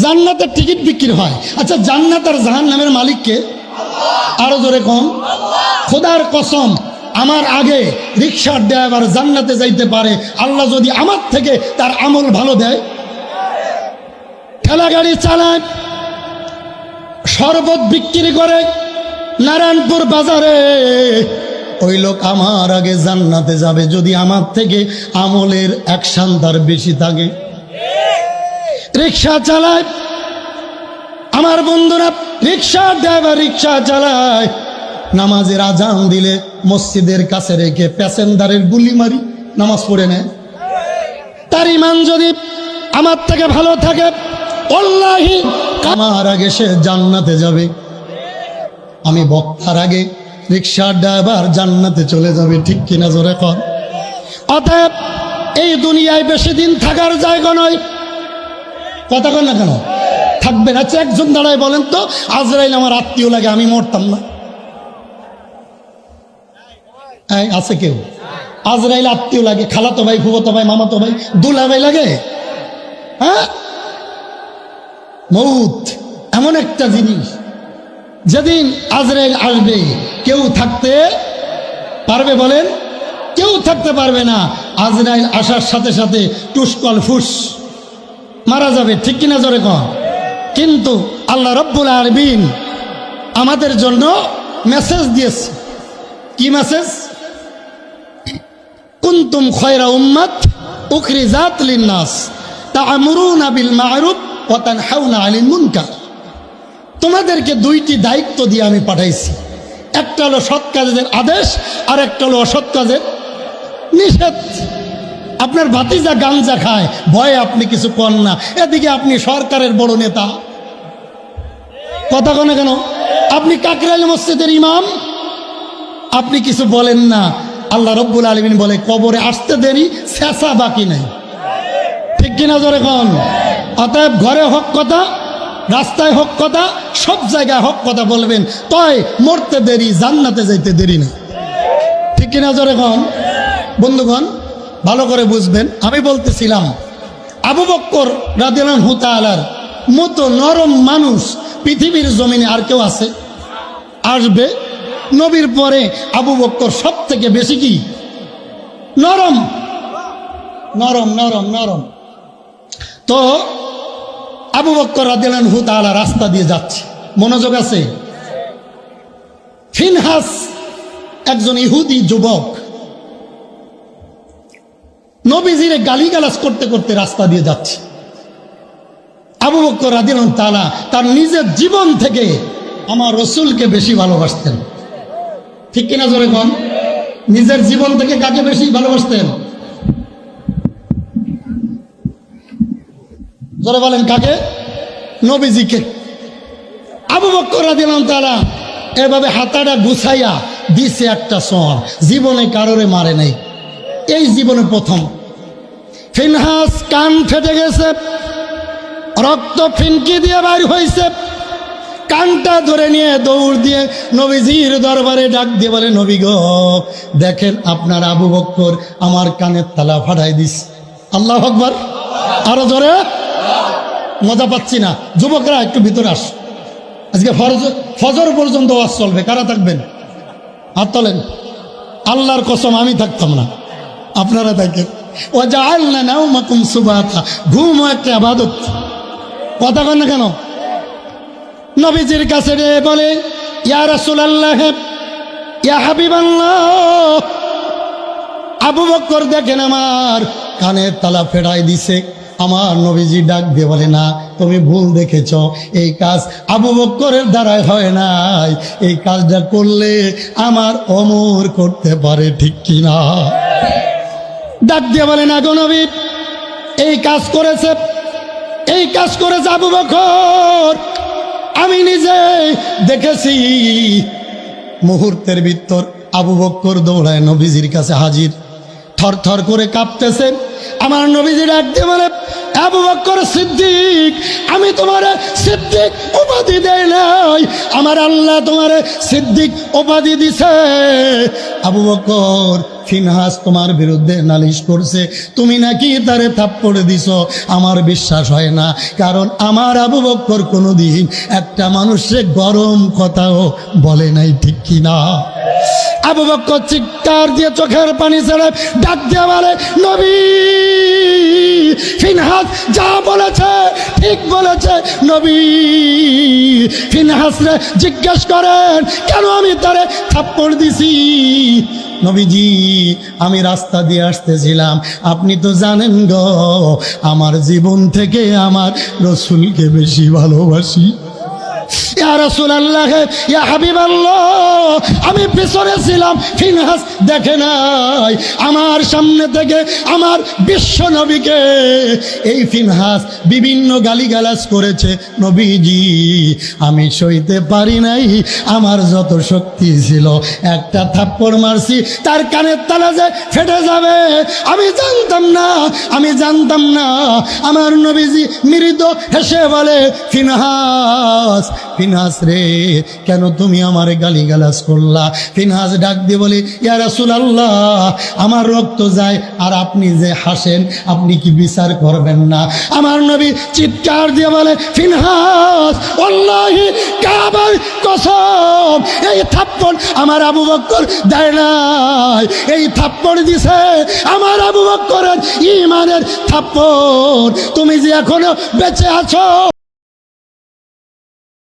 জান্নাতের টিকিট বিক্রি হয়। আচ্ছা, জান্নাত আর জাহান্নামের মালিক কে? আরো জোরে কোন? খোদার কসম, আমার আগে রিকশার ড্রাইভার জান্নাতে যাইতে পারে আল্লাহ যদি আমার থেকে তার আমল ভালো দেয়। ঠেলা গাড়ি চালায়, শরবত বিক্রি করে নারায়ণপুর বাজারে, ওই লোক আমার আগে জান্নাতে যাবে যদি আমার থেকে আমলের অ্যাকশন তার বেশি থাকে। রিকশা চালায় আমার বন্ধুরা, রিকশা ড্রাইভার রিকশা চালায়, নামাজের আজান দিলে মসজিদের কাছে রেখে প্যাসেঞ্জারের গুলি মারি নামাজ পড়ে নেয়। তার ইমান যদি আমার থেকে ভালো থাকে আল্লাহি আমার আগে সে জান্নাতে যাবে। আমি বক্তার আগে রিকশার ড্রাইভার জান্নাতে চলে যাবে, ঠিক কিনা জোরে কর? অতএব এই দুনিয়ায় বেশি দিন থাকার জায়গা নয়। কথা কন না কেন? থাকবেন। আচ্ছা, একজন দাঁড়ায় বলেন তো, আজরাইল আমার আত্মীয় লাগে, আমি মরতাম না? আছে কেউ? আজরাইল আত্মীয় লাগে? খালাতো ভাই, ফুফাতো ভাই, মামাতো ভাই, দুলা ভাই লাগে? হ্যাঁ, মউত এমন একটা জিনিস, যেদিন আজরাইল আসবে কেউ থাকতে পারবে? বলেন, কেউ থাকতে পারবে না। আজরাইল আসার সাথে সাথে টুসকল ফুস মারা যাবে, ঠিক কিনা জোরে কন? কিন্তু আল্লাহ রব্বুল আলামিন আমাদের জন্য মেসেজ দিয়েছে। কি মেসেজ? কুনতুম খায়রা উম্মাত উখরিজাত লিন-নাস তা'মুরুনা বিল মা'রুফ ওয়া তানহাউনা আনিল মুনকার। তোমাদেরকে দুইটি দায়িত্ব দিয়ে আমি পাঠাইছি, একটা হলো সৎ কাজের আদেশ আর একটা হলো অসৎ কাজের নিষেধ। আপনার ভাতিজা গাঞ্জা খায়, ভয়ে আপনি কিছু করেন না, এদিকে আপনি সরকারের বড় নেতা। কথা কনে কেন? আপনি কাকরাইল মসজিদের ইমাম, আপনি কিছু বলেন না। আল্লাহ রব্বুল আলামিন বলে কবরে আসতে দেরি, শেষা বাকি নাই, ঠিক কিনা জোরে কন? অতএব ঘরে হক কথা, রাস্তায় হক কথা, সব জায়গায় হক কথা বলবেন, তাই মরতে দেরি, জান্নাতে যাইতে দেরি না, ঠিক কিনা জোরে কন? বন্ধুগণ, ভালো করে বুঝবেন, আমি বলতেছিলাম আবু বকর রাদিয়াল্লাহু তাআলার মতো নরম মানুষ পৃথিবীর জমিনে আর কেউ আছে? আসবে। নবীর পরে আবু বকর সব থেকে বেশি কি নরম, নরম নরম নরম। তো আবু বকর রাদিয়াল্লাহু তাআলা রাস্তা দিয়ে যাচ্ছে, মনোযোগ আছে? ফিনহাস একজন ইহুদি যুবক নবীজিরে গালিগালাজ করতে করতে রাস্তা দিয়ে যাচ্ছে। আবু বকর রাদিয়াল্লাহু তাআলা তার নিজের জীবন থেকে আমার রসুলকে বেশি ভালোবাসতেন, ঠিক কিনা জোরে কন? নিজের জীবন থেকে কাকে বেশি ভালোবাসতেন? জোরে বলেন, কাকে? নবীজিকে। আবু বকর রাদিয়াল্লাহু তাআলা এভাবে হাতাটা গুছাইয়া দিছে একটা সর, জীবনে কারোরে মারে নাই, এই জীবনে প্রথম। ফিনহাস কান ফেটে গেছে, রক্ত ফিনকি দিয়ে বাইর হয়েছে, কানটা ধরে নিয়ে দৌড় দিয়ে নবীজির দরবারে ডাক দিয়ে বলে, নবী গো, দেখেন আপনার আবু বকর আমার কানের তালা ফাটাই দিস। আল্লাহু আকবার, আরো জোরে। মজা পাচ্ছি না, যুবকরা একটু ভিতরে আস। আজকে ফজর পর্যন্ত ওয়াজ চলবে, কারা থাকবেন? হাত তোলেন। আল্লাহর কসম আমি থাকতাম না, আপনারা থাকেন। ওয়াজআলনা নাওমাকুম সুবাতা, ঘুমও একটা ইবাদত। কথা কন না কেন? নবীজির কাছে বলে, ইয়া রাসূলুল্লাহ, ইয়া হাবিবাল্লাহ, আবু বকর দেখেন আমার কানের তালা ফেরাই দিছে। আমার নবীজি ডাক দিয়ে বলে, না, তুমি ভুল দেখেছ, এই কাজ আবু বকরের দ্বারাই হয় নাই, এই কাজটা করলে আমার ওমর করতে পারে, ঠিক কিনা? ডাক দিয়ে বলে, না গো নবী, এই কাজ করেছে, এই কাজ করেছে আবু বকর, আমি নিজে দেখেছি। মুহূর্তের ভিতর আবু বকর দৌড়ায় নবীজির কাছে হাজির, থর থর করে কাঁপতেছে। আমার নবীজি ডাক দিয়ে বলে, আবু বকর সিদ্দিক, আমি তোমার সিদ্দিক উপাধি দেই নাই, আমার আল্লাহ তোমার সিদ্দিক উপাধি দিছে। আবু বকর ফিনহাস তোমার বিরুদ্ধে নালিশ করছে, তুমি নাকি তারে থাপ্পড় দিছো। আমার বিশ্বাস হয় না, কারণ আমার আবু বকর কোনোদিন একটা মানুষের গরম কথাও বলে নাই, ঠিক কিনা? আবু বকর চিৎকার দিয়ে চোখের পানি ছেড়ে ডাক দিয়ে বলে, নবী, ফিনহাস যা বলেছে ঠিক বলেছে। নবী ফিনহাসরে জিজ্ঞেস করেন, কেন আমি তারে থাপ্পড় দিছি? নবীজি, আমি রাস্তা দিয়ে আসতেছিলাম, আপনি তো জানেন গো, আমার জীবন থেকে আমার রসুলকে বেশি ভালোবাসি। ইয়া রাসূলুল্লাহ, ইয়া হাবিবাল্লাহ, আমি পিছনে ছিলাম, ফিনহাস দেখে নাই। আমার সামনে থেকে আমার বিশ্ব নবীকে এই ফিনহাস বিভিন্ন গালিগালাজ করেছে। নবীজি, আমি সইতে পারি নাই, আমার যত শক্তি ছিল একটা থাপ্পড় মারছি, তার কানের তালা যে ফেটে যাবে আমি জানতাম না, আমি জানতাম না। আমার নবীজি মৃদু হেসে বলে, ফিনহাস, ফিনহাস রে, কেন তুমি আমার গালিগালাজ করলা? ফিনহাস ডাক দিয়ে বলে, ইয়া রাসূলুল্লাহ, আমার রক্ত যায় আর আপনি যে হাসেন, আপনি কি বিচার করবেন না? আমার নবী চিৎকার দিয়ে বলে, ফিনহাস, ওয়াল্লাহি কাবার কসম, এই থাপ্পড় আমার আবু বকর দেয় নাই, এই থাপ্পড় দিছে আমার আবু বকরের ঈমানের থাপ্পড়। তুমি যে এখনো বেঁচে আছো